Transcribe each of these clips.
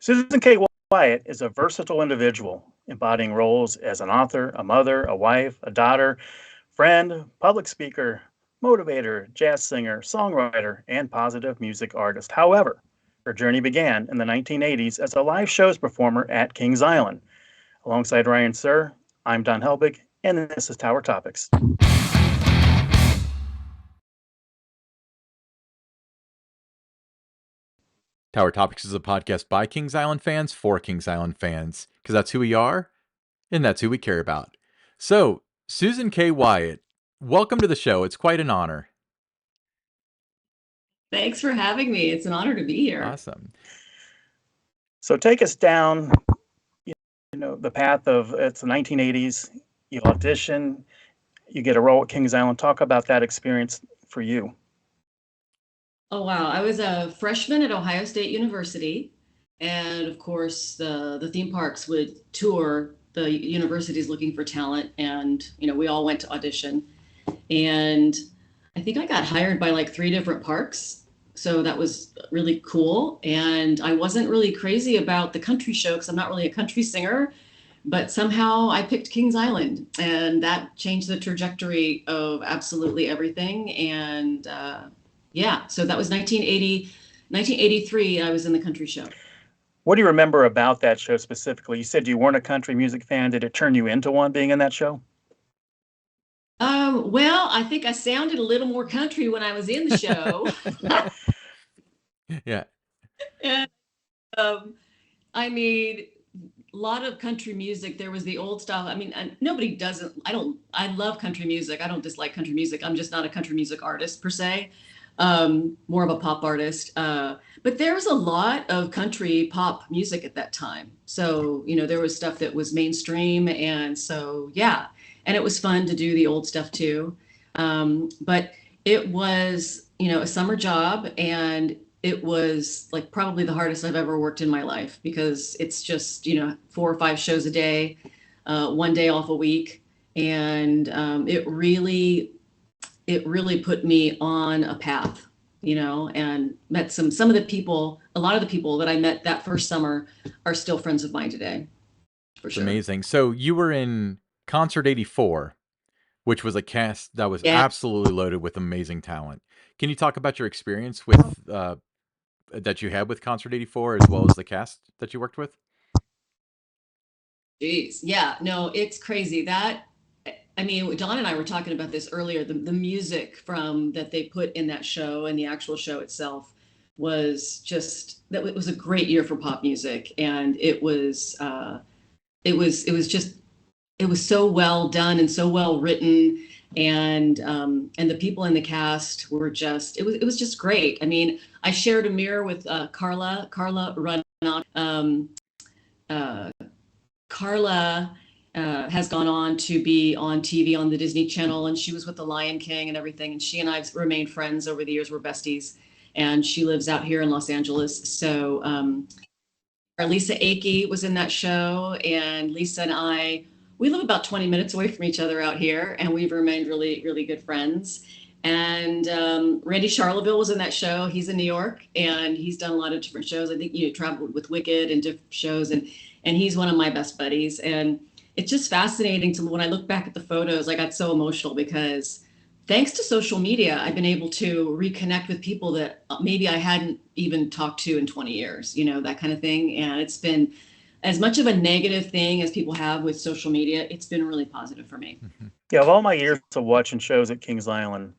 Susan Kay Wyatt is a versatile individual, embodying roles as an author, a mother, a wife, a daughter, friend, public speaker, motivator, jazz singer, songwriter, and positive music artist. However, her journey began in the 1980s as a live shows performer at Kings Island. Alongside Ryan Sir, I'm Don Helbig, and this is Tower Topics. Tower Topics is a podcast by Kings Island fans for Kings Island fans, because that's who we are and that's who we care about. So, Susan Kay Wyatt, welcome to the show. It's quite an honor. Thanks for having me. It's an honor to be here. Awesome. So take us down, the path of it's the 1980s. You audition, you get a role at Kings Island. Talk about that experience for you. Oh, wow. I was a freshman at Ohio State University. And of course, the theme parks would tour the universities looking for talent. And, we all went to audition. And I think I got hired by like 3 different parks. So that was really cool. And I wasn't really crazy about the country show because I'm not really a country singer. But somehow I picked Kings Island, and that changed the trajectory of absolutely everything. And so that was 1983. I was in the country show. What do you remember about that show specifically? You said you weren't a country music fan. Did it turn you into one being in that show? Well, I think I sounded a little more country when I was in the show. Yeah. And I mean, a lot of country music. There was the old style. I mean, nobody doesn't. I love country music. I don't dislike country music. I'm just not a country music artist per se. More of a pop artist. But there was a lot of country pop music at that time. So, there was stuff that was mainstream. And so, yeah. And it was fun to do the old stuff too. But it was, a summer job, and it was like probably the hardest I've ever worked in my life, because it's just, 4 or 5 shows a day, 1 day off a week. And it really put me on a path, and met some of the people. A lot of the people that I met that first summer are still friends of mine today. For sure. Amazing. So you were in Concert 84, which was a cast that was Yeah. absolutely loaded with amazing talent. Can you talk about your experience with that you had with Concert 84, as well as the cast that you worked with? Jeez. Yeah, no, it's crazy. Don and I were talking about this earlier. The music from that they put in that show and the actual show itself was just that. It was a great year for pop music, and it was so well done and so well written, and the people in the cast were just it was just great. I mean, I shared a mirror with Carla Runout. Carla has gone on to be on TV on the Disney Channel, and she was with the Lion King and everything. And she and I've remained friends over the years. We're besties, and she lives out here in Los Angeles. So Lisa Akey was in that show, and Lisa and we live about 20 minutes away from each other out here, and we've remained really, really good friends. And Randy Charleville was in that show. He's in New York, and he's done a lot of different shows. I think traveled with Wicked and different shows, and he's one of my best buddies. And it's just fascinating when I look back at the photos. I got so emotional because thanks to social media, I've been able to reconnect with people that maybe I hadn't even talked to in 20 years, that kind of thing. And it's been as much of a negative thing as people have with social media. It's been really positive for me. Yeah, of all my years of watching shows at Kings Island,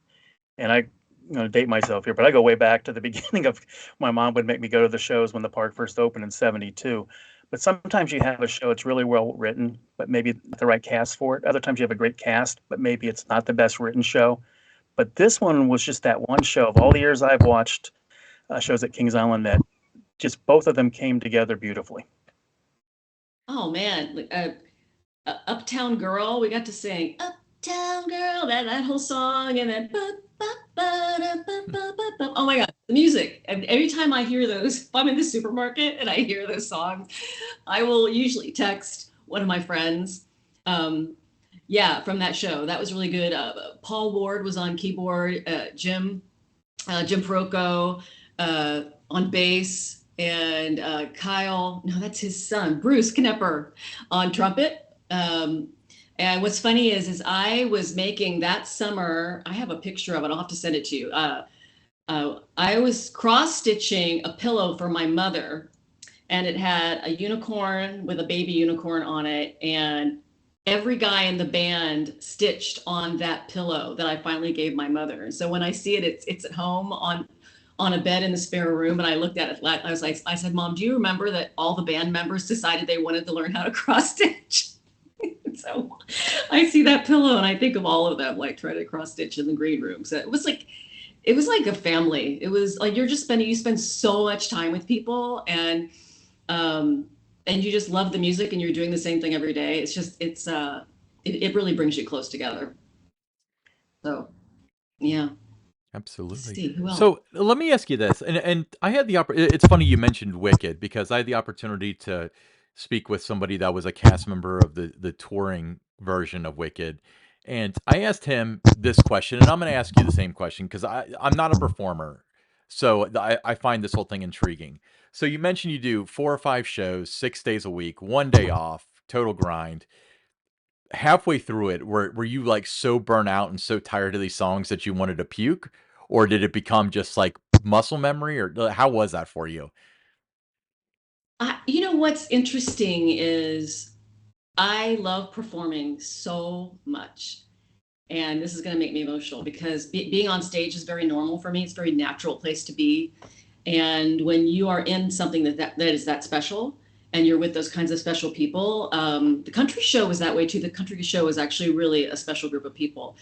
and I'm going to date myself here, but I go way back to the beginning of my mom would make me go to the shows when the park first opened in 72. But sometimes you have a show, it's really well written, but maybe not the right cast for it. Other times you have a great cast, but maybe it's not the best written show. But this one was just that one show of all the years I've watched shows at Kings Island that just both of them came together beautifully. Oh, man. Uptown Girl, we got to sing Uptown Girl, that whole song, and then oh my God, the music. And every time I hear those, if I'm in the supermarket and I hear those songs, I will usually text one of my friends. From that show. That was really good. Paul Ward was on keyboard, Jim Parocco on bass, and Kyle, no, that's his son, Bruce Knepper on trumpet. And what's funny is I was making that summer, I have a picture of it, I'll have to send it to you. I was cross-stitching a pillow for my mother, and it had a unicorn with a baby unicorn on it, and every guy in the band stitched on that pillow that I finally gave my mother. And so when I see it, it's at home on a bed in the spare room. And I looked at it, I was like, I said, Mom, do you remember that all the band members decided they wanted to learn how to cross stitch? So I see that pillow and I think of all of them, like trying to cross stitch in the green room. So it was like a family. It was like you spend so much time with people, and you just love the music, and you're doing the same thing every day. It really brings you close together. So, yeah. Absolutely. See, who else? So let me ask you this, and I had the it's funny you mentioned Wicked, because I had the opportunity to speak with somebody that was a cast member of the touring version of Wicked, and I asked him this question, and I'm going to ask you the same question because I'm not a performer, so I find this whole thing intriguing. So you mentioned you do 4 or 5 shows, 6 days a week, 1 day off, total grind. Halfway through it, were you like so burnt out and so tired of these songs that you wanted to puke, or did it become just like muscle memory, or how was that for you? You know what's interesting is I love performing so much. And this is going to make me emotional because being on stage is very normal for me. It's a very natural place to be. And when you are in something that is that special, and you're with those kinds of special people, the country show was that way too. The country show was actually really a special group of people.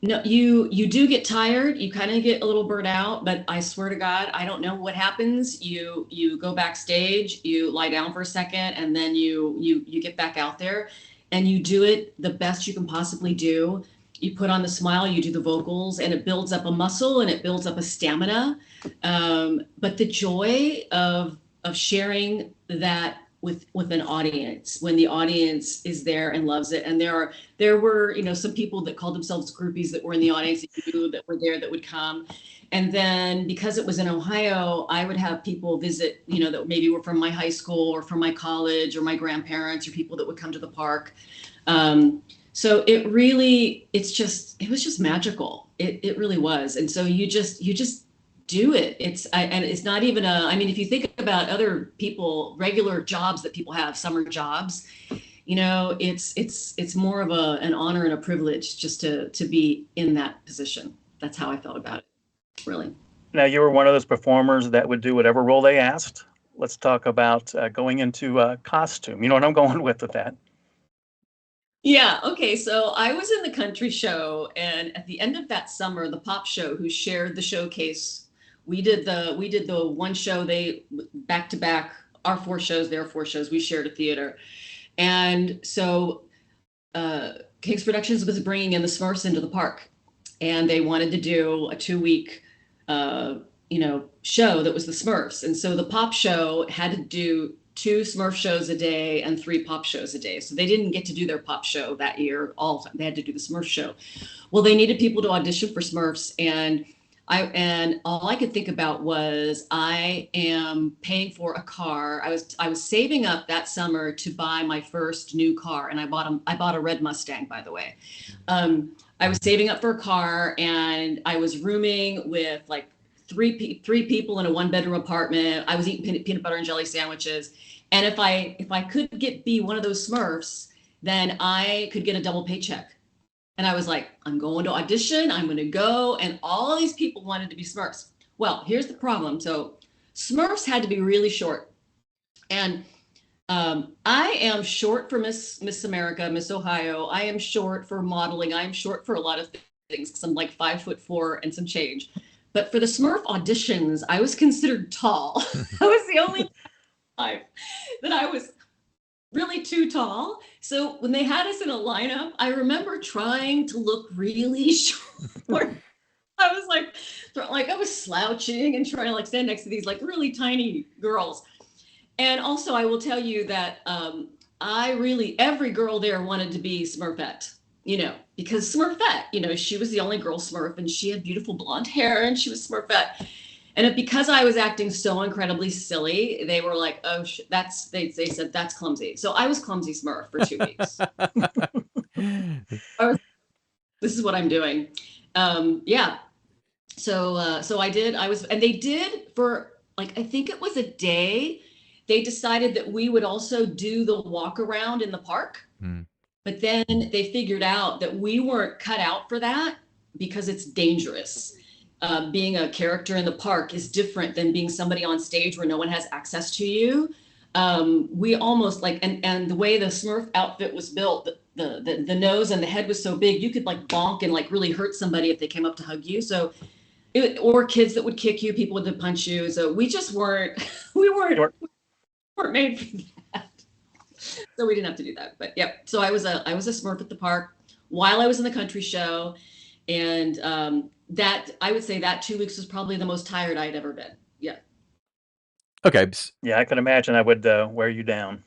No, you do get tired. You kind of get a little burnt out, but I swear to God, I don't know what happens. You go backstage, you lie down for a second, and then you get back out there, and you do it the best you can possibly do. You put on the smile, you do the vocals, and it builds up a muscle and it builds up a stamina. But the joy of sharing that with an audience, when the audience is there and loves it, and there were some people that called themselves groupies that were in the audience that were there that would come. And then because it was in Ohio, I would have people visit, that maybe were from my high school or from my college or my grandparents or people that would come to the park. So it was just magical. It really was. And so you just do it. And it's not even if you think about other people, regular jobs that people have, summer jobs, it's more of an honor and a privilege just to be in that position. That's how I felt about it, really. Now, you were one of those performers that would do whatever role they asked. Let's talk about going into costume. You know what I'm going with that? Yeah. Okay. So I was in the country show, and at the end of that summer, the pop show, who shared the showcase, we did the one show, they back to back, our 4 shows, their 4 shows, we shared a theater. And so King's Productions was bringing in the Smurfs into the park, and they wanted to do a 2-week show that was the Smurfs. And so the pop show had to do 2 Smurf shows a day and 3 pop shows a day. So they didn't get to do their pop show that year all the time. They had to do the Smurf show. Well, they needed people to audition for Smurfs, and all I could think about was I am paying for a car. I was saving up that summer to buy my first new car, and I bought a red Mustang, by the way. I was saving up for a car, and I was rooming with like three people in a 1-bedroom apartment. I was eating peanut butter and jelly sandwiches, and if I could be one of those Smurfs, then I could get a double paycheck. And I was like, I'm going to audition, I'm going to go. And all these people wanted to be Smurfs. Well, here's the problem. So Smurfs had to be really short. And I am short for Miss America, Miss Ohio. I am short for modeling. I am short for a lot of things because I'm like 5'4" and some change. But for the Smurf auditions, I was considered tall. I was the only time that I was really too tall. So when they had us in a lineup, I remember trying to look really short. I was like I was slouching and trying to like stand next to these like really tiny girls. And also I will tell you that every girl there wanted to be Smurfette, because Smurfette, she was the only girl Smurf, and she had beautiful blonde hair, and she was Smurfette. because I was acting so incredibly silly, they were like, "Oh, they said that's clumsy." So I was clumsy Smurf for 2 weeks. This is what I'm doing. Yeah. So I did. And they did for like I think it was a day. They decided that we would also do the walk around in the park. Hmm. But then they figured out that we weren't cut out for that because it's dangerous. Being a character in the park is different than being somebody on stage where no one has access to you. We almost like, and the way the Smurf outfit was built, the nose and the head was so big, you could like bonk and like really hurt somebody if they came up to hug you. So, or kids that would kick you, people would punch you. So we just weren't, we weren't made for that. So we didn't have to do that. But yeah, so I was a Smurf at the park while I was in the country show, and that I would say that 2 weeks was probably the most tired I'd ever been. Yeah. Okay. Yeah, I can imagine I would wear you down.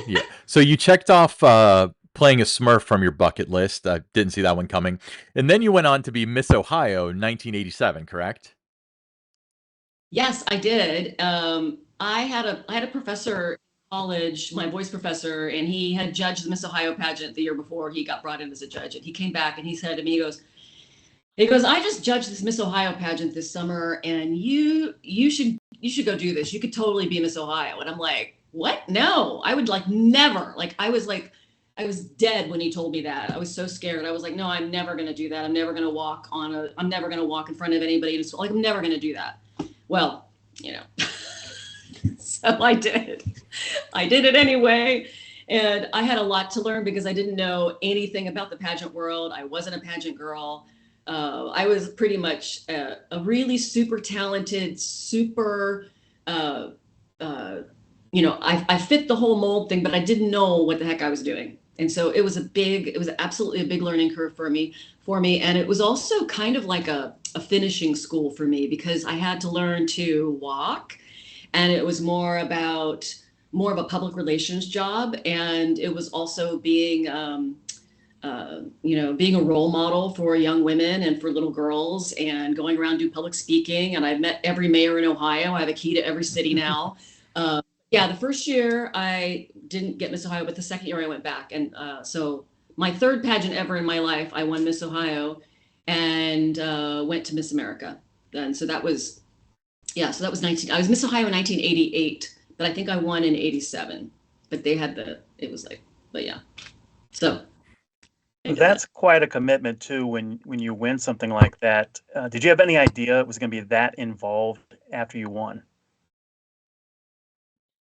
Yeah. So you checked off playing a Smurf from your bucket list. I didn't see that one coming. And then you went on to be Miss Ohio 1987, correct? Yes, I did. I had a professor in college, my voice professor, and he had judged the Miss Ohio pageant the year before he got brought in as a judge. And he came back and he said to me, he goes, I just judged this Miss Ohio pageant this summer, and you should go do this. You could totally be Miss Ohio. And I'm like, what? No, I would like never. I was dead when he told me that. I was so scared. I was like, no, I'm never gonna do that. I'm never gonna walk in front of anybody. Like, I'm never gonna do that. Well, so I did. I did it anyway. And I had a lot to learn because I didn't know anything about the pageant world. I wasn't a pageant girl. I was pretty much a really super talented, super, I fit the whole mold thing, but I didn't know what the heck I was doing. And so it was absolutely a big learning curve for me. And it was also kind of like a finishing school for me because I had to learn to walk, and it was more of a public relations job. And it was also being being a role model for young women and for little girls and going around do public speaking. And I've met every mayor in Ohio. I have a key to every city now. Yeah, the first year I didn't get Miss Ohio, but the second year I went back. And so my third pageant ever in my life, I won Miss Ohio and went to Miss America. And so that was 19, I was Miss Ohio in 1988, but I think I won in 87. But but yeah. So. That's quite a commitment too. When you win something like that, did you have any idea it was going to be that involved after you won?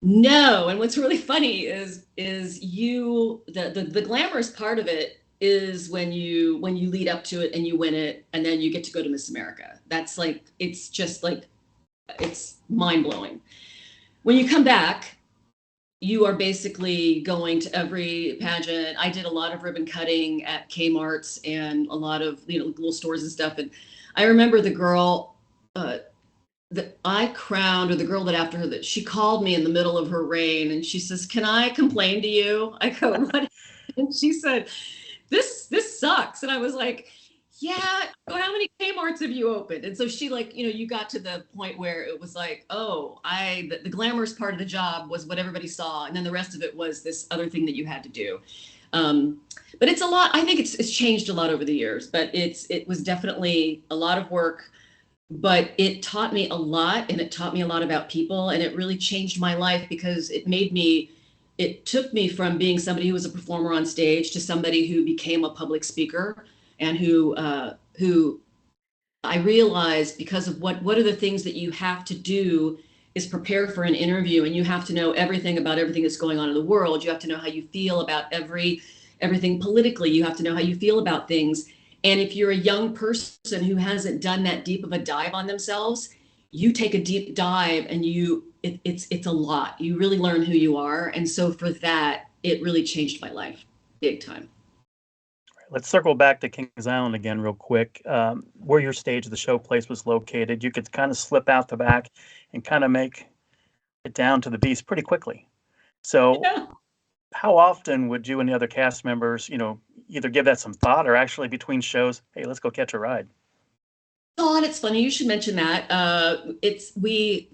No, and what's really funny is the glamorous part of it is when you lead up to it and you win it, and then you get to go to Miss America. That's like it's mind blowing. When you come back, you are basically going to every pageant. I did a lot of ribbon cutting at Kmart's and a lot of little stores and stuff. And I remember the girl that I crowned, or the girl that after her, that she called me in the middle of her reign and she says, "Can I complain to you?" I go, "What?" And she said, "This sucks." And I was like, "Yeah, how many Kmart's have you opened?" And so she you got to the point where it was like, oh, the glamorous part of the job was what everybody saw. And then the rest of it was this other thing that you had to do. But it's a lot. I think it's changed a lot over the years, but it was definitely a lot of work, but it taught me a lot, and it taught me a lot about people. And it really changed my life because it took me from being somebody who was a performer on stage to somebody who became a public speaker, and who I realized, because of what are the things that you have to do is prepare for an interview, and you have to know everything about everything that's going on in the world. You have to know how you feel about everything politically. You have to know how you feel about things. And if you're a young person who hasn't done that deep of a dive on themselves, you take a deep dive and it's a lot. You really learn who you are. And so for that, it really changed my life big time. Let's circle back to Kings Island again real quick. Where your stage of the show place was located, you could kind of slip out the back and kind of make it down to the beast pretty quickly. So Yeah. how often would you and the other cast members, either give that some thought or actually between shows, hey, let's go catch a ride? Dawn, it's funny you should mention that. It's we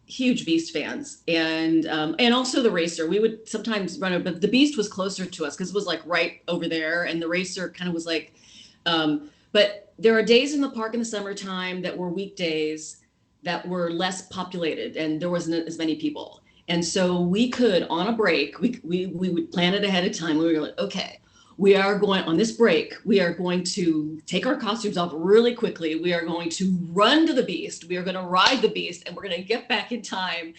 huge Beast fans, and also the Racer. We would sometimes run it, but the Beast was closer to us because it was like right over there, and the Racer kind of was like. But there are days in the park in the summertime that were weekdays that were less populated, and there wasn't as many people. And so we could, on a break, we would plan it ahead of time. We were like, okay, we are going on this break. We are going to take our costumes off really quickly. We are going to run to the Beast. We are going to ride the Beast, and we're going to get back in time.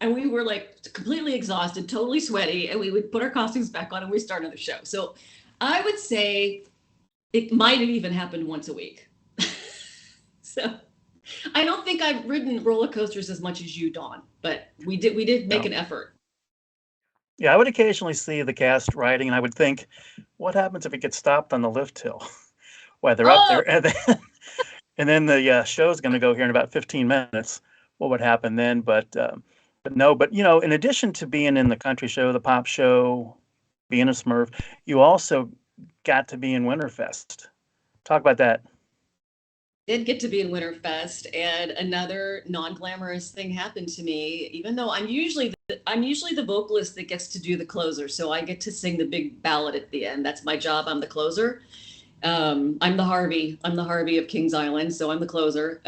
And we were like completely exhausted, totally sweaty, and we would put our costumes back on and we started the show. So I would say it might have even happened once a week. So I don't think I've ridden roller coasters as much as you, Dawn, but we did make an effort. Yeah, I would occasionally see the cast riding, and I would think, what happens if it gets stopped on the lift hill while they're up there? And then the show's going to go here in about 15 minutes. What would happen then? But no, but in addition to being in the country show, the pop show, being a Smurf, you also got to be in Winterfest. Talk about that. Did get to be in Winterfest, and another non-glamorous thing happened to me. Even though I'm usually the vocalist that gets to do the closer, so I get to sing the big ballad at the end. That's my job. I'm the closer. I'm the Harvey. I'm the Harvey of Kings Island, so I'm the closer.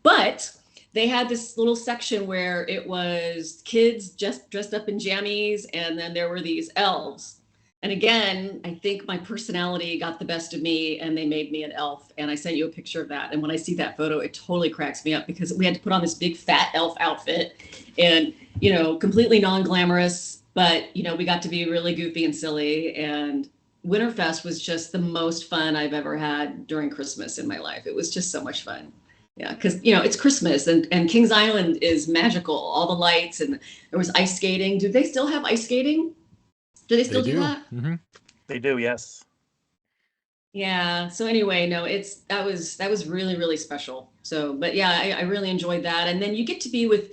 But they had this little section where it was kids just dressed up in jammies, and then there were these elves. And again, I think my personality got the best of me, and they made me an elf. And I sent you a picture of that. And when I see that photo, it totally cracks me up because we had to put on this big fat elf outfit and, completely non-glamorous, but, we got to be really goofy and silly. And Winterfest was just the most fun I've ever had during Christmas in my life. It was just so much fun. Yeah, because, it's Christmas and Kings Island is magical. All the lights, and there was ice skating. Do they still have ice skating? Do they still do that? Mm-hmm. They do, yes. Yeah. So anyway, no, that was really, really special. So, but yeah, I really enjoyed that. And then you get to be with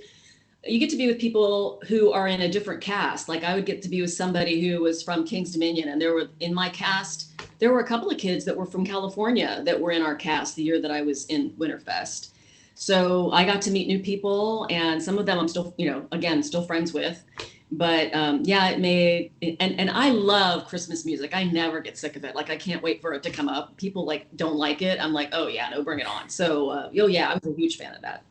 people who are in a different cast. Like I would get to be with somebody who was from King's Dominion, and in my cast, there were a couple of kids that were from California that were in our cast the year that I was in Winterfest. So I got to meet new people, and some of them I'm still, again, still friends with. But yeah, it made, and I love Christmas music. I never get sick of it. Like I can't wait for it to come up. People don't like it. I'm like, oh yeah, no, bring it on. So, yeah, I was a huge fan of that.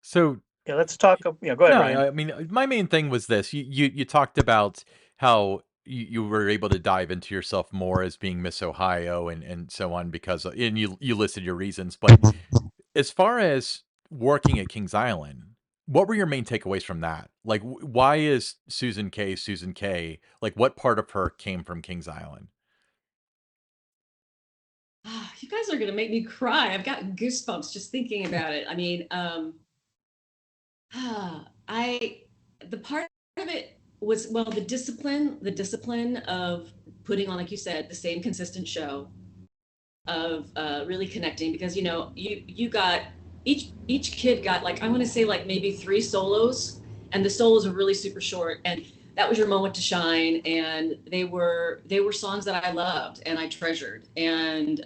So yeah, let's talk. Go ahead, Ryan. I mean, my main thing was this. You talked about how you were able to dive into yourself more as being Miss Ohio and so on and you listed your reasons. But as far as working at Kings Island, what were your main takeaways from that? Like, why is Susan Kay? Like, what part of her came from Kings Island? Oh, you guys are going to make me cry. I've got goosebumps just thinking about it. I mean, the part of it was, well, the discipline of putting on, like you said, the same consistent show, of really connecting, because you got each kid got, like, I want to say, like, maybe 3 solos, and the solos are really super short, and that was your moment to shine. And they were songs that I loved and I treasured. And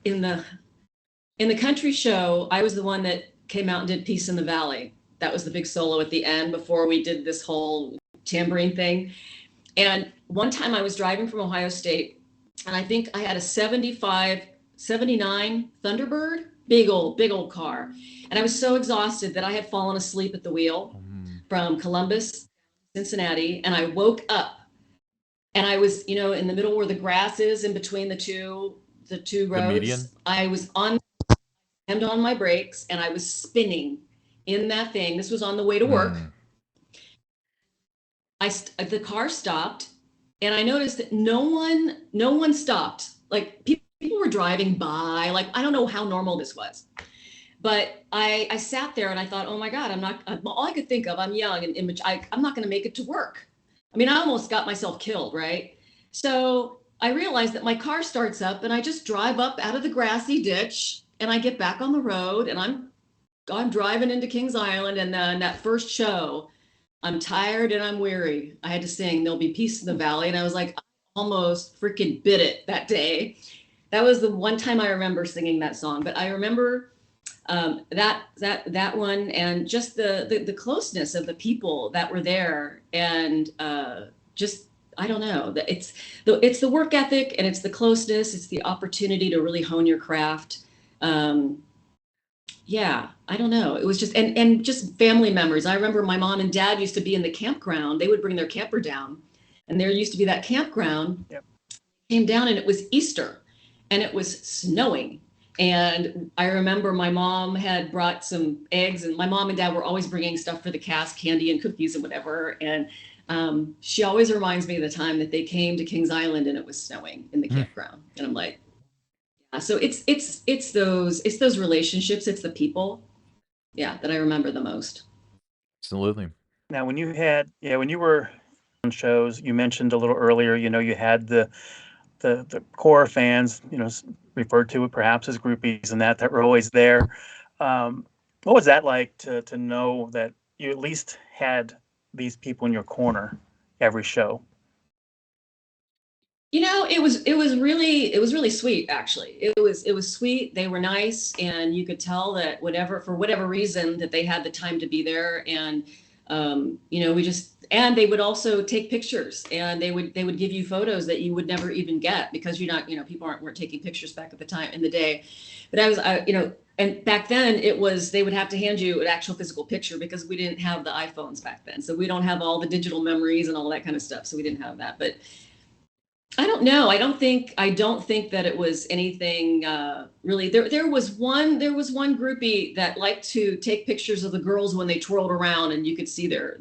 in the country show, I was the one that came out and did Peace in the Valley. That was the big solo at the end before we did this whole tambourine thing. And one time I was driving from Ohio State, and I think I had a 79 Thunderbird, big old car. And I was so exhausted that I had fallen asleep at the wheel from Columbus, Cincinnati. And I woke up, and I was, in the middle where the grass is in between the two roads. I was on my brakes, and I was spinning in that thing. This was on the way to work. The car stopped, and I noticed that no one stopped. Like people were driving by. Like, I don't know how normal this was, but I sat there and I thought, oh my God, all I could think of, I'm young and I'm not going to make it to work. I mean, I almost got myself killed, right? So I realized that my car starts up, and I just drive up out of the grassy ditch, and I get back on the road, and I'm driving into Kings Island. And then that first show, I'm tired and I'm weary. I had to sing There'll Be Peace in the Valley. And I was like, I almost freaking bit it that day. That was the one time I remember singing that song. But I remember that one, and just the closeness of the people that were there, and just I don't know. It's the work ethic, and it's the closeness. It's the opportunity to really hone your craft. Yeah, I don't know. It was just and just family memories. I remember my mom and dad used to be in the campground. They would bring their camper down, and there used to be that campground. Yep. Came down, and it was Easter, and it was snowing. And I remember my mom had brought some eggs, and my mom and dad were always bringing stuff for the cast, candy and cookies and whatever. And she always reminds me of the time that they came to Kings Island and it was snowing in the campground. And I'm like, yeah. So it's those relationships, it's the people, yeah, that I remember the most. Absolutely. Now, when you were on shows, you mentioned a little earlier, you had the core fans, referred to it perhaps as groupies, and that were always there. What was that like to know that you at least had these people in your corner every show? It was really sweet, actually. It was sweet. They were nice, and you could tell that for whatever reason, that they had the time to be there. And and they would also take pictures, and they would give you photos that you would never even get, because people weren't taking pictures back at the time in the day. But and back then they would have to hand you an actual physical picture, because we didn't have the iPhones back then. So we don't have all the digital memories and all that kind of stuff. So we didn't have that. But I don't know. I don't think that it was anything really. There was one groupie that liked to take pictures of the girls when they twirled around, and you could see their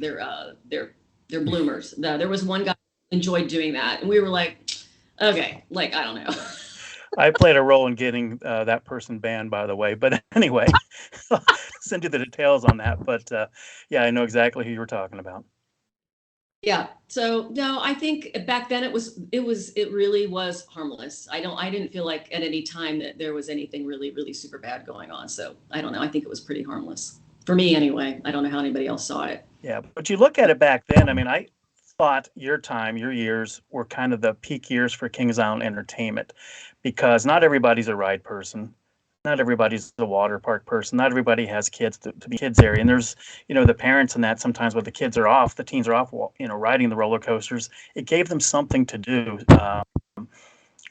bloomers. There was one guy who enjoyed doing that, and we were like, okay, like, I don't know. I played a role in getting that person banned, by the way. But anyway, I'll send you the details on that. But yeah, I know exactly who you were talking about. Yeah. So no, I think back then it really was harmless. I didn't feel like at any time that there was anything really, really super bad going on. So I don't know. I think it was pretty harmless for me anyway. I don't know how anybody else saw it. Yeah, but you look at it back then. I mean, I thought your years were kind of the peak years for Kings Island entertainment, because not everybody's a ride person. Not everybody's a water park person. Not everybody has kids to be kids area. And there's, the parents in that sometimes when the kids are off, the teens are off, riding the roller coasters. It gave them something to do.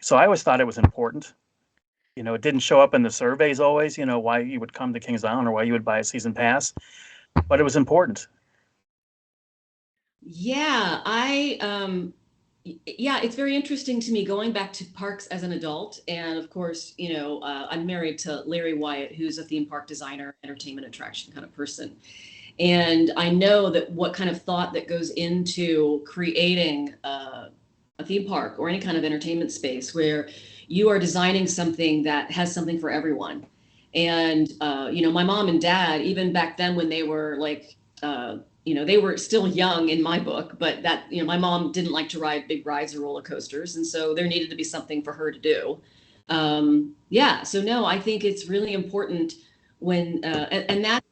So I always thought it was important. It didn't show up in the surveys always, why you would come to Kings Island or why you would buy a season pass, but it was important. Yeah, it's very interesting to me going back to parks as an adult. And of course, I'm married to Larry Wyatt, who's a theme park designer, entertainment attraction kind of person. And I know that what kind of thought that goes into creating a theme park or any kind of entertainment space, where you are designing something that has something for everyone. And, my mom and dad, even back then when they were like, they were still young in my book, but that, my mom didn't like to ride big rides or roller coasters. And so there needed to be something for her to do. So no, I think it's really important when, and that's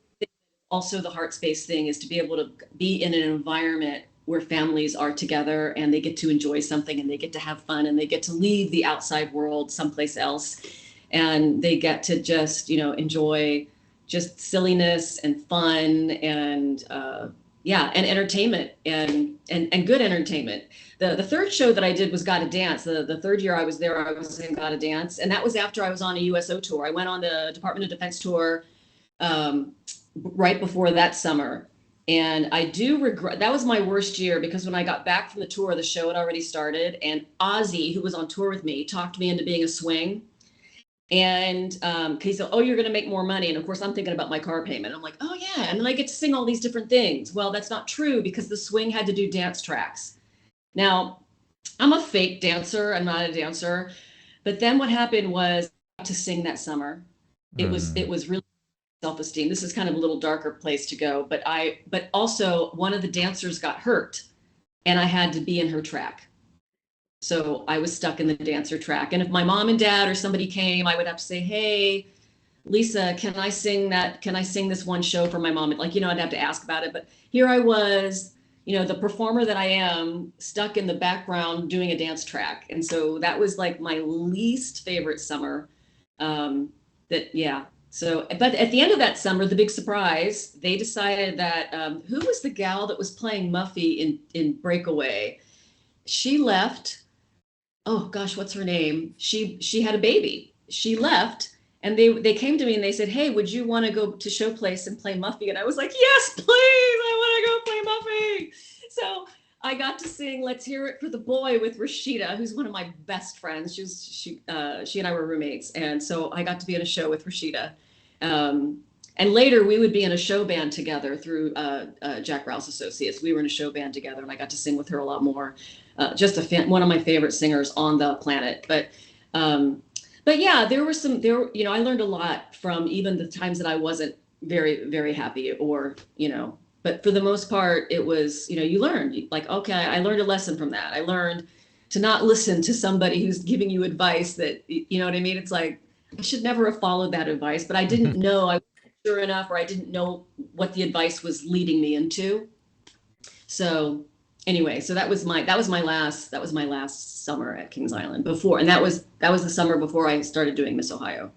also the heart space thing, is to be able to be in an environment where families are together and they get to enjoy something and they get to have fun and they get to leave the outside world someplace else. And they get to just, enjoy just silliness and fun and, and entertainment and good entertainment. The third show that I did was Gotta Dance. The third year I was there, I was in Gotta Dance. And that was after I was on a USO tour. I went on the Department of Defense tour right before that summer. And I do regret, that was my worst year, because when I got back from the tour, the show had already started. And Ozzy, who was on tour with me, talked me into being a swing. And he said, oh, you're going to make more money. And of course, I'm thinking about my car payment. I'm like, oh, yeah. And then I get to sing all these different things. Well, that's not true, because the swing had to do dance tracks. Now, I'm a fake dancer. I'm not a dancer. But then what happened was, to sing that summer, it was really self-esteem. This is kind of a little darker place to go. But also one of the dancers got hurt and I had to be in her track. So I was stuck in the dancer track. And if my mom and dad or somebody came, I would have to say, hey, Lisa, can I sing this one show for my mom? Like, I'd have to ask about it. But here I was, the performer that I am stuck in the background doing a dance track. And so that was like my least favorite summer. So, but at the end of that summer, the big surprise, they decided that who was the gal that was playing Muffy in Breakaway? She left. Oh gosh, what's her name? She had a baby. She left. And they came to me and they said, "Hey, would you want to go to Showplace and play Muffy?" And I was like, "Yes, please! I want to go play Muffy." So I got to sing "Let's Hear It for the Boy" with Rashida, who's one of my best friends. She and I were roommates, and so I got to be in a show with Rashida. And later we would be in a show band together through Jack Rouse Associates. We were in a show band together, and I got to sing with her a lot more. Just one of my favorite singers on the planet. But yeah, there were I learned a lot from even the times that I wasn't very, very happy but for the most part, it was, you learned like, okay, I learned a lesson from that. I learned to not listen to somebody who's giving you advice that, you know what I mean? It's like, I should never have followed that advice, but I didn't know I wasn't sure enough, or I didn't know what the advice was leading me into. So anyway, so that was my last summer at Kings Island before, and that was the summer before I started doing Miss Ohio.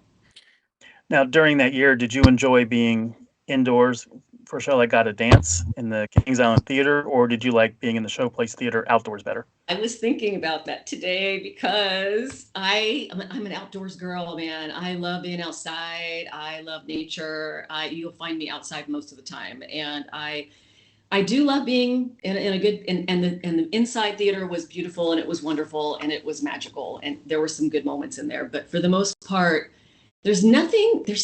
Now, during that year, did you enjoy being indoors for a show like Gotta Dance in the Kings Island Theater, or did you like being in the Showplace Theater outdoors better? I was thinking about that today because I'm an outdoors girl, man. I love being outside. I love nature. You'll find me outside most of the time, and I do love being in a good, and the inside theater was beautiful, and it was wonderful, and it was magical, and there were some good moments in there. But for the most part, there's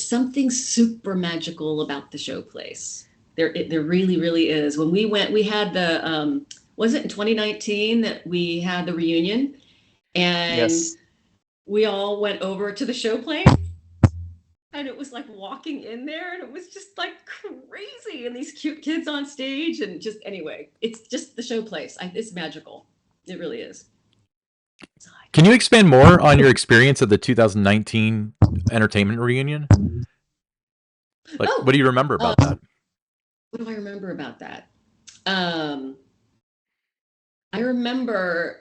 something super magical about the Showplace. There really, really is. When we went, we had was it in 2019 that we had the reunion, and Yes. we all went over to the Showplace. And it was like walking in there, and it was just like crazy, and these cute kids on stage, and just anyway, it's just the Showplace. It's magical. It really is. Can you expand more on your experience of the 2019 entertainment reunion? Like, what do you remember about that? What do I remember about that? I remember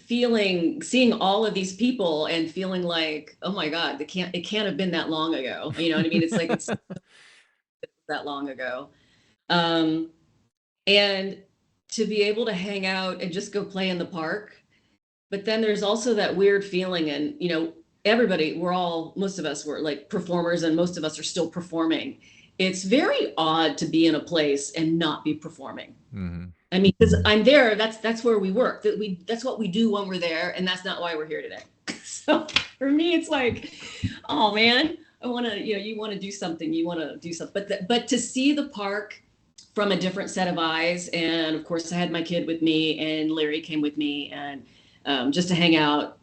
seeing all of these people and feeling like, oh my God, it can't have been that long ago. You know what I mean? It's like it's that long ago. And to be able to hang out and just go play in the park. But then there's also that weird feeling, and most of us were like performers, and most of us are still performing. It's very odd to be in a place and not be performing. Mm-hmm. I mean, because I'm there, that's where we work. That's what we do when we're there, and that's not why we're here today. So for me, it's like, oh man, I want to, you want to do something, but to see the park from a different set of eyes, and of course, I had my kid with me, and Larry came with me, and just to hang out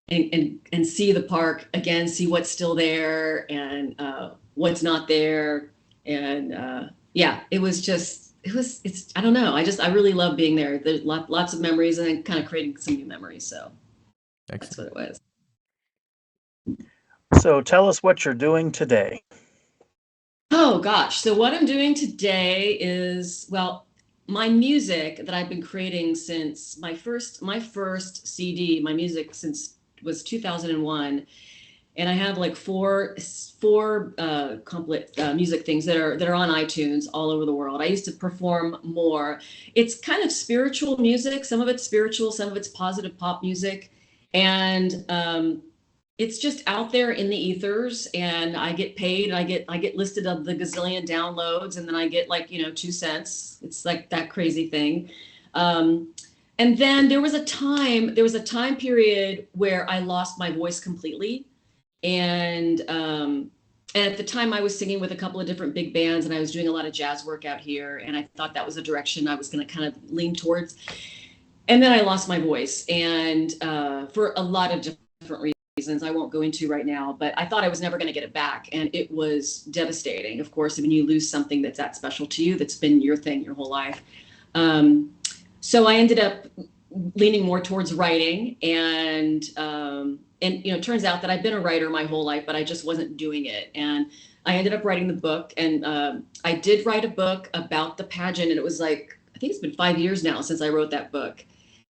and see the park again, see what's still there and what's not there, and it's I don't know. I really love being there. There's lots of memories, and kind of creating some new memories. So Excellent. That's what it was. So tell us what you're doing today. Oh gosh. So what I'm doing today is, well, my music that I've been creating since my first CD, my music since was 2001. And I have like four complete music things that are on iTunes all over the world. I used to perform more. It's kind of spiritual music. Some of it's spiritual, some of it's positive pop music, and it's just out there in the ethers. And I get paid. I get listed of the gazillion downloads, and then I get like 2 cents. It's like that crazy thing. And then there was a time period where I lost my voice completely. And at the time I was singing with a couple of different big bands, and I was doing a lot of jazz work out here, and I thought that was a direction I was going to kind of lean towards. And then I lost my voice, and for a lot of different reasons I won't go into right now, but I thought I was never going to get it back, and it was devastating. Of course, when you lose something that's that special to you, that's been your thing your whole life. So I ended up leaning more towards writing, and it turns out that I've been a writer my whole life, but I just wasn't doing it. And I ended up writing the book, and I did write a book about the pageant, and it was like I think it's been 5 years now since I wrote that book.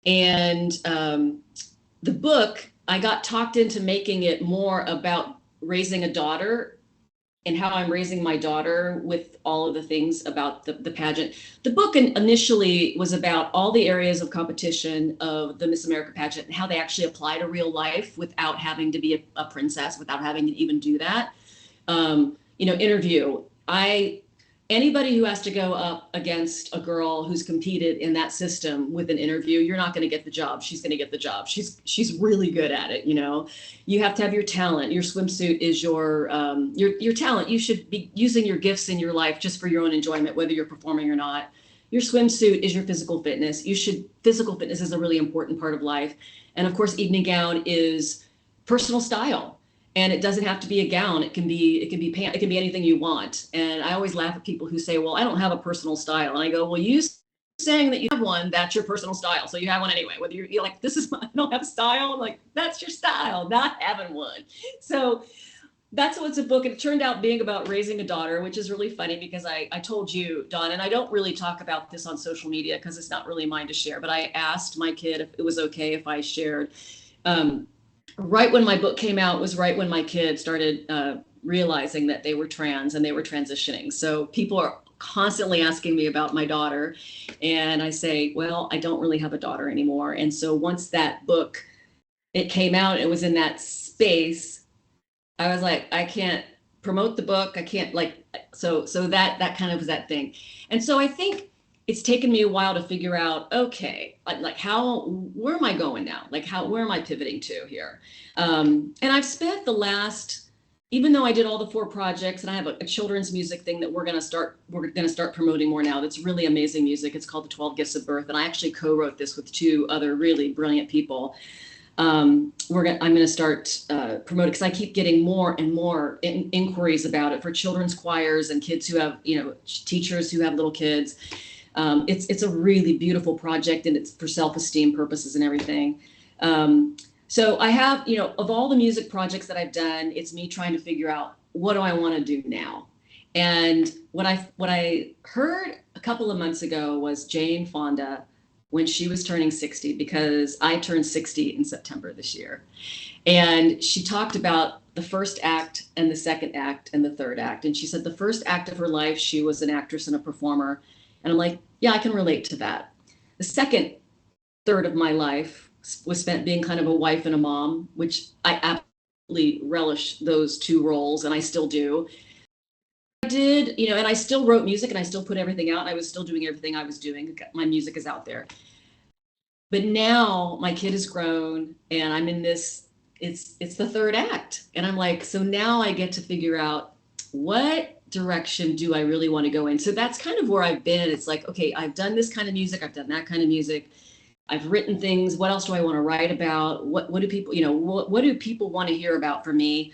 And the book, I got talked into making it more about raising a daughter and how I'm raising my daughter with all of the things about the pageant. The book initially was about all the areas of competition of the Miss America pageant and how they actually apply to real life without having to be a princess, without having to even do that. Interview. Anybody who has to go up against a girl who's competed in that system with an interview, you're not going to get the job. She's going to get the job. She's really good at it. You have to have your talent. Your swimsuit is your talent. You should be using your gifts in your life just for your own enjoyment, whether you're performing or not. Your swimsuit is your physical fitness. Physical fitness is a really important part of life. And of course, evening gown is personal style. And it doesn't have to be a gown. It can be pants. It can be anything you want. And I always laugh at people who say, well, I don't have a personal style. And I go, well, you saying that you have one, that's your personal style. So you have one anyway, whether you're like, I don't have style. I'm like, that's your style, not having one. So that's what's a book. And it turned out being about raising a daughter, which is really funny because I told you, Dawn, and I don't really talk about this on social media because it's not really mine to share, but I asked my kid if it was okay if I shared. Right when my book came out was right when my kids started realizing that they were trans and they were transitioning. So people are constantly asking me about my daughter. And I say, well, I don't really have a daughter anymore. And so once that book, it came out, it was in that space, I was like, I can't promote the book. I can't so that kind of was that thing. And so I think it's taken me a while to figure out, okay, where am I going now? Where am I pivoting to here? And I've spent even though I did all the 4 projects and I have a children's music thing that we're going to start promoting more now. That's really amazing music. It's called The 12 Gifts of Birth. And I actually co-wrote this with 2 other really brilliant people. I'm going to start promoting because I keep getting more and more inquiries about it for children's choirs and kids who have, teachers who have little kids. It's a really beautiful project and it's for self-esteem purposes and everything. So I have, of all the music projects that I've done, it's me trying to figure out what do I want to do now? And what I heard a couple of months ago was Jane Fonda when she was turning 60, because I turned 60 in September this year. And she talked about the first act and the second act and the third act. And she said the first act of her life, she was an actress and a performer. And I'm like, yeah, I can relate to that. The second third of my life was spent being kind of a wife and a mom, which I absolutely relish those 2 roles, and I still do. I did, and I still wrote music and I still put everything out. And I was still doing everything I was doing. My music is out there. But now my kid has grown and I'm in this, it's the third act. And I'm like, so now I get to figure out what direction do I really want to go in? So that's kind of where I've been. It's like, okay, I've done this kind of music. I've done that kind of music. I've written things. What else do I want to write about? What do people, what do people want to hear about from me?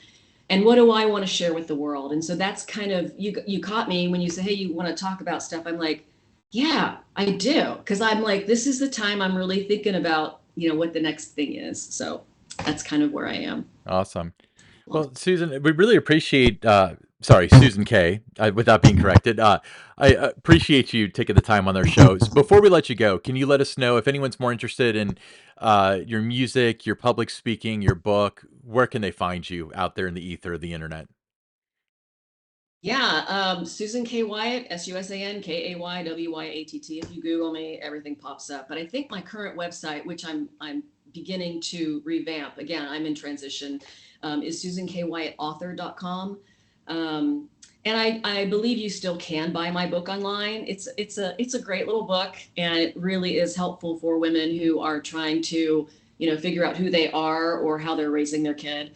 And what do I want to share with the world? And so that's kind of, you caught me when you say, hey, you want to talk about stuff. I'm like, yeah, I do. Because I'm like, this is the time I'm really thinking about, what the next thing is. So that's kind of where I am. Awesome. Well, Susan, we really appreciate, Susan Kay, without being corrected. I appreciate you taking the time on our shows. Before we let you go, can you let us know if anyone's more interested in your music, your public speaking, your book, where can they find you out there in the ether of the internet? Yeah, Susan Kay Wyatt, SUSAN KAYWYATT. If you Google me, everything pops up. But I think my current website, which I'm beginning to revamp, again, I'm in transition, is SusanKWyattAuthor.com. And I believe you still can buy my book online. It's a great little book, and it really is helpful for women who are trying to, figure out who they are or how they're raising their kid.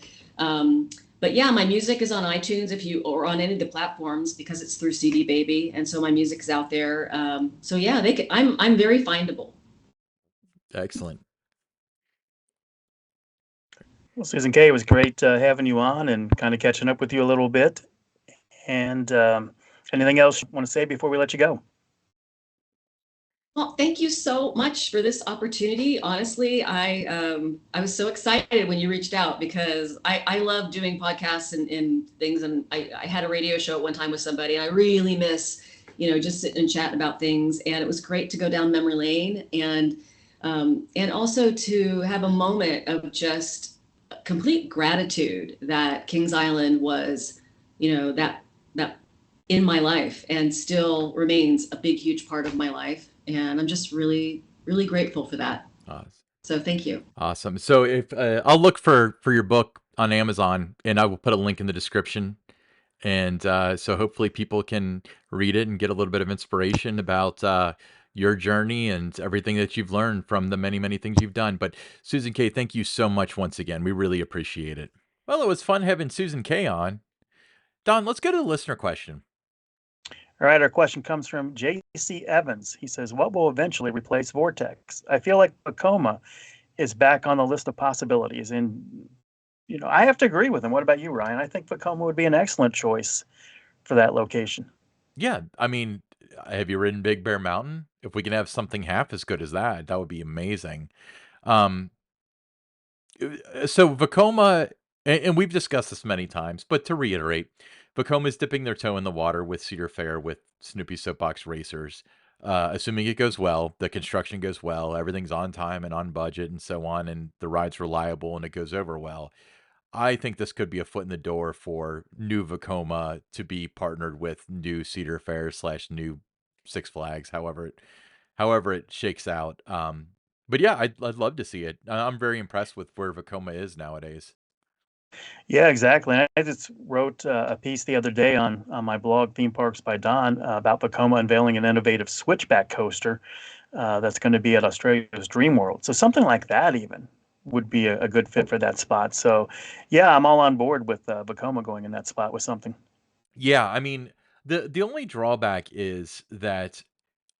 But yeah, my music is on iTunes or on any of the platforms because it's through CD Baby, and so my music's out there. So yeah, I'm very findable. Excellent. Well, Susan Kay, it was great having you on and kind of catching up with you a little bit. And anything else you want to say before we let you go? Well, thank you so much for this opportunity. Honestly, I was so excited when you reached out because I love doing podcasts and things. And I had a radio show at one time with somebody, and I really miss, just sitting and chatting about things. And it was great to go down memory lane and also to have a moment of just complete gratitude that Kings Island was, that in my life and still remains a big, huge part of my life. And I'm just really, really grateful for that. Awesome. So thank you. Awesome. So if I'll look for your book on Amazon, and I will put a link in the description. And so hopefully people can read it and get a little bit of inspiration about your journey and everything that you've learned from the many, many things you've done. But Susan Kay, thank you so much once again. We really appreciate it. Well, it was fun having Susan Kay on. Don, let's go to the listener question. All right, our question comes from J.C. Evans. He says, what will eventually replace Vortex? I feel like Vekoma is back on the list of possibilities. And, I have to agree with him. What about you, Ryan? I think Vekoma would be an excellent choice for that location. Yeah, I mean, have you ridden Big Bear Mountain? If we can have something half as good as that, that would be amazing. Um, so Vekoma, and we've discussed this many times, but to reiterate, Vekoma is dipping their toe in the water with Cedar Fair with Snoopy Soapbox Racers. Assuming it goes well, the construction goes well, everything's on time and on budget and so on, and the ride's reliable and it goes over well. I think this could be a foot in the door for new Vekoma to be partnered with new Cedar Fair / new Six Flags, however it shakes out. But yeah, I'd love to see it. I'm very impressed with where Vekoma is nowadays. Yeah, exactly. And I just wrote a piece the other day on my blog, Theme Parks by Don, about Vekoma unveiling an innovative switchback coaster that's going to be at Australia's Dream World. So something like that even would be a good fit for that spot. So yeah, I'm all on board with Vekoma going in that spot with something. Yeah, I mean, the only drawback is that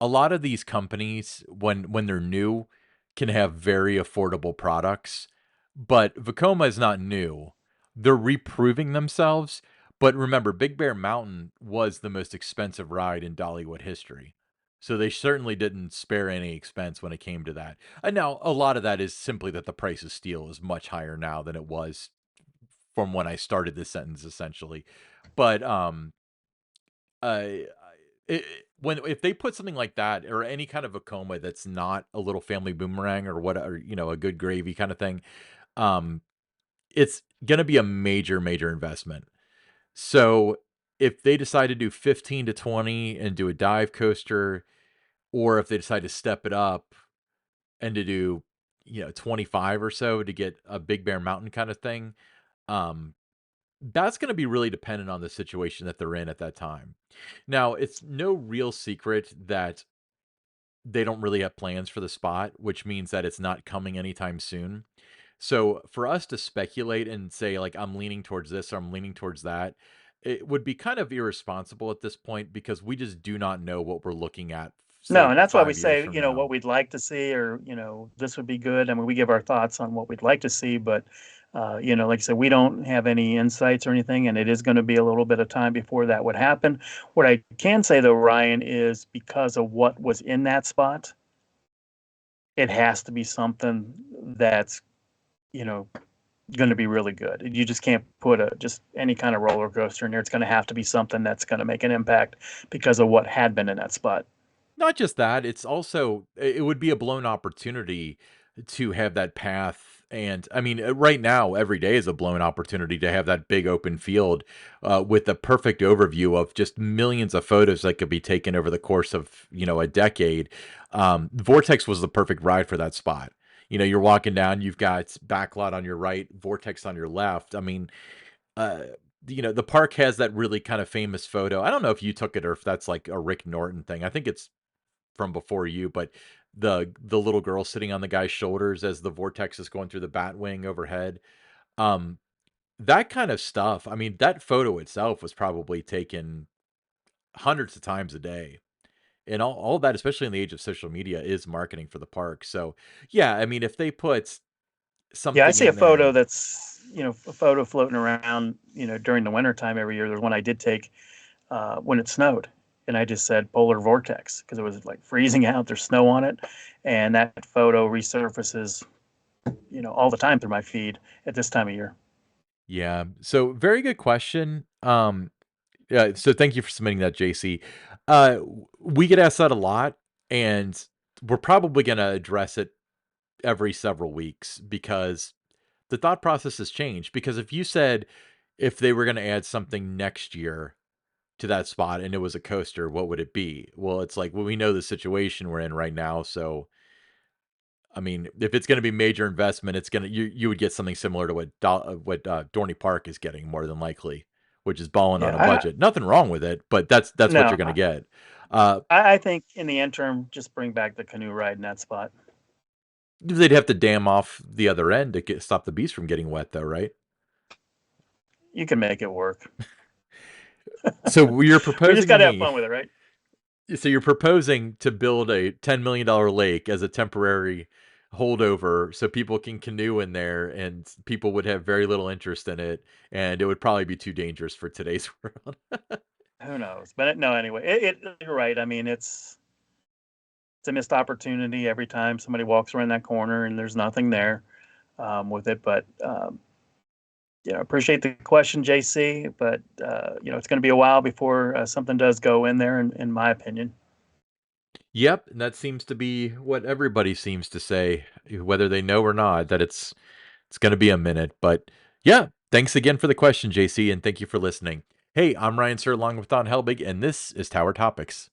a lot of these companies, when they're new, can have very affordable products, but Vekoma is not new. They're reproving themselves. But remember, Big Bear Mountain was the most expensive ride in Dollywood history. So they certainly didn't spare any expense when it came to that. And now a lot of that is simply that the price of steel is much higher now than it was from when I started this sentence, essentially. But I it when if they put something like that or any kind of a coma that's not a little family boomerang or what, or a good gravy kind of thing, um, it's gonna be a major, major investment. So if they decide to do 15 to 20 and do a dive coaster, or if they decide to step it up and to do 25 or so to get a Big Bear Mountain kind of thing, um, that's going to be really dependent on the situation that they're in at that time. Now, it's no real secret that they don't really have plans for the spot, which means that it's not coming anytime soon. So for us to speculate and say, like, I'm leaning towards this or I'm leaning towards that, it would be kind of irresponsible at this point because we just do not know what we're looking at, No, say, and that's why we 5 years say, from now. what we'd like to see, or, this would be good. I mean, we give our thoughts on what we'd like to see, but, like I said, we don't have any insights or anything, and it is going to be a little bit of time before that would happen. What I can say, though, Ryan, is because of what was in that spot, it has to be something that's, going to be really good. You just can't put just any kind of roller coaster in there. It's going to have to be something that's going to make an impact because of what had been in that spot. Not just that, it's also it would be a blown opportunity to have that path. And I mean, right now, every day is a blown opportunity to have that big open field with a perfect overview of just millions of photos that could be taken over the course of, a decade. Vortex was the perfect ride for that spot. You're walking down, you've got backlot on your right, Vortex on your left. I mean, uh, the park has that really kind of famous photo. I don't know if you took it or if that's like a Rick Norton thing. I think it's from before you, but the little girl sitting on the guy's shoulders as the vortex is going through the bat wing overhead. Um, that kind of stuff. I mean, that photo itself was probably taken hundreds of times a day. And all that, especially in the age of social media, is marketing for the park. So yeah, I mean, if they put Yeah, I something see a in photo there. that's, a photo floating around, during the wintertime every year. There's one I did take when it snowed. And I just said polar vortex because it was like freezing out. There's snow on it. And that photo resurfaces, all the time through my feed at this time of year. Yeah. So very good question. Yeah, so thank you for submitting that, JC. We get asked that a lot, and we're probably going to address it every several weeks because the thought process has changed. Because if you said if they were going to add something next year to that spot and it was a coaster, what would it be? Well, it's like, well, we know the situation we're in right now, so I mean, if it's going to be major investment, it's going to you would get something similar to what Dorney Park is getting more than likely, which is balling on a Yeah, budget. Nothing wrong with it, but that's what no, you're going to get. Uh, I think in the interim, just bring back the canoe ride in that spot. they'd have to dam off the other end to stop the beast from getting wet, though, right? You can make it work. So you're We just proposing got to to have me. fun with it, right? So you're proposing to build a $10 million lake as a temporary holdover so people can canoe in there and people would have very little interest in it and it would probably be too dangerous for today's world. Who knows? But no, anyway, you're right. I mean, it's a missed opportunity every time somebody walks around that corner and there's nothing there with it. But appreciate the question, JC. But it's going to be a while before something does go in there, in my opinion. Yep, and that seems to be what everybody seems to say, whether they know or not, that it's going to be a minute. But yeah, thanks again for the question, JC, and thank you for listening. Hey, I'm Ryan Sir along with Don Helbig, and this is Tower Topics.